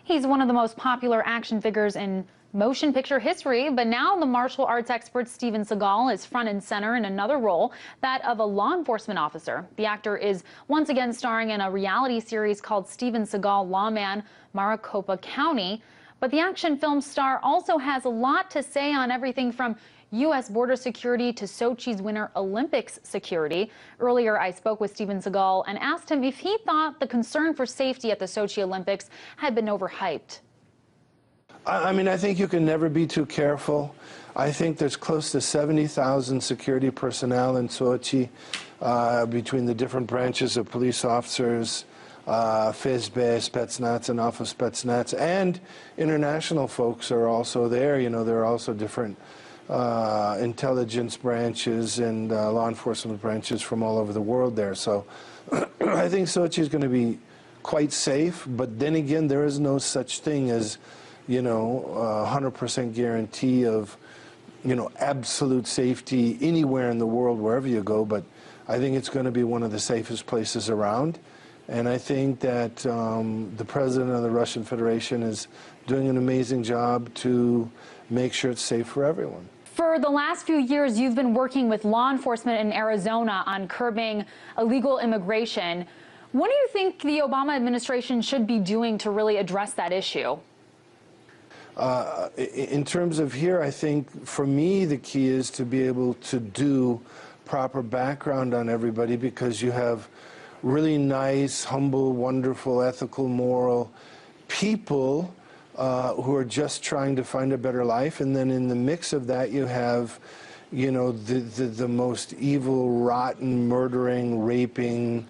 He's one of the most popular action figures in motion picture history, but now the martial arts expert Steven Seagal is front and center in another role, that of a law enforcement officer. The actor is once again starring in a reality series called Steven Seagal Lawman, Maricopa County. But the action film star also has a lot to say on everything from U.S. border security to Sochi's Winter Olympics security. Earlier, I spoke with Steven Seagal and asked him if he thought the concern for safety at the Sochi Olympics had been overhyped. I mean, I think you can never be too careful. I think there's close to 70,000 security personnel in Sochi between the different branches of police officers, FSB, Spetsnaz, and Alpha Spetsnaz, and international folks are also there. You know, there are also different intelligence branches and law enforcement branches from all over the world there. So I think Sochi is going to be quite safe, but then again, there is no such thing as, you know, 100% guarantee of, you know, absolute safety anywhere in the world, wherever you go. But I think it's going to be one of the safest places around. And I think that the president of the Russian Federation is doing an amazing job to make sure it's safe for everyone. For the last few years, you've been working with law enforcement in Arizona on curbing illegal immigration. What do you think the Obama administration should be doing to really address that issue? In terms of here, I think for me the key is to be able to do proper background on everybody, because you have really nice, humble, wonderful, ethical, moral people who are just trying to find a better life, and then in the mix of that you have, you know, the most evil, rotten, murdering, raping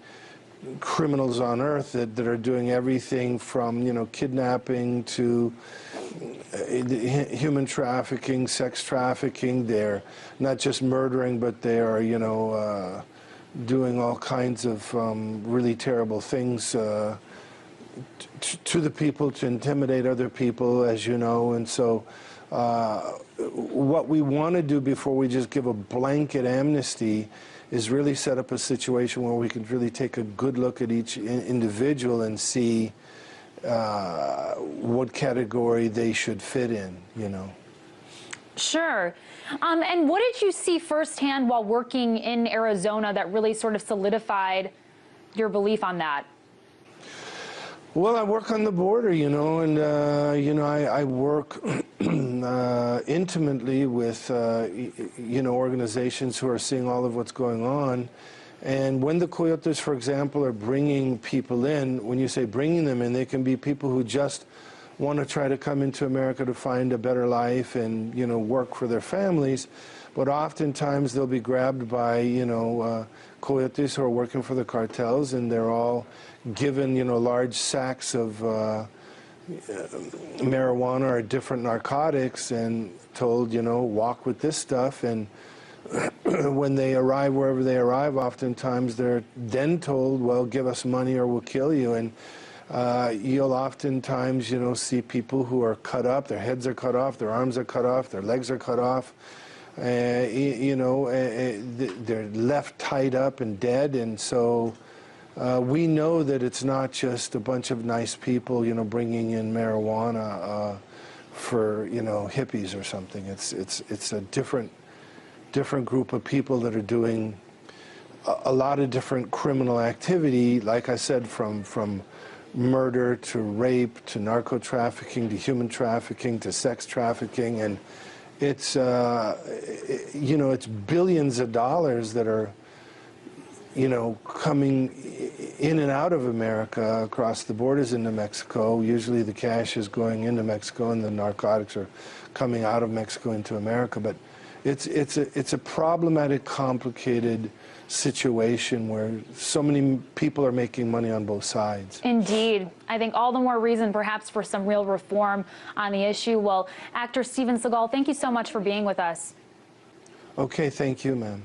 criminals on earth that are doing everything from, you know, kidnapping to human trafficking, sex trafficking. They're not just murdering, but they are, you know, doing all kinds of really terrible things to the people, to intimidate other people, as you know. And so what we want to do before we just give a blanket amnesty is really set up a situation where we can really take a good look at each individual and see what category they should fit in, you know. Sure. And what did you see firsthand while working in Arizona that really sort of solidified your belief on that? Well, I work on the border, you know, and, you know, I work intimately with, you know, organizations who are seeing all of what's going on. And when the coyotes, for example, are bringing people in, when you say bringing them in, they can be people who just want to try to come into America to find a better life and, you know, work for their families. But oftentimes they'll be grabbed by, you know, coyotes who are working for the cartels, and they're all given, you know, large sacks of marijuana or different narcotics and told, you know, walk with this stuff. And when they arrive wherever they arrive, oftentimes they're then told, well, give us money or we'll kill you. And you'll oftentimes, you know, see people who are cut up, their heads are cut off, their arms are cut off, their legs are cut off. You know, they're left tied up and dead. And so we know that it's not just a bunch of nice people, you know, bringing in marijuana for, you know, hippies or something. It's a different group of people that are doing a lot of different criminal activity, like I said, from murder to rape to narco trafficking to human trafficking to sex trafficking. And it's, you know, it's billions of dollars that are, you know, coming in and out of America across the borders into Mexico. Usually the cash is going into Mexico and the narcotics are coming out of Mexico into America. But it's a problematic, complicated situation where so many people are making money on both sides. Indeed. I think all the more reason perhaps for some real reform on the issue. Well, actor Steven Seagal, thank you so much for being with us. Okay, thank you, ma'am.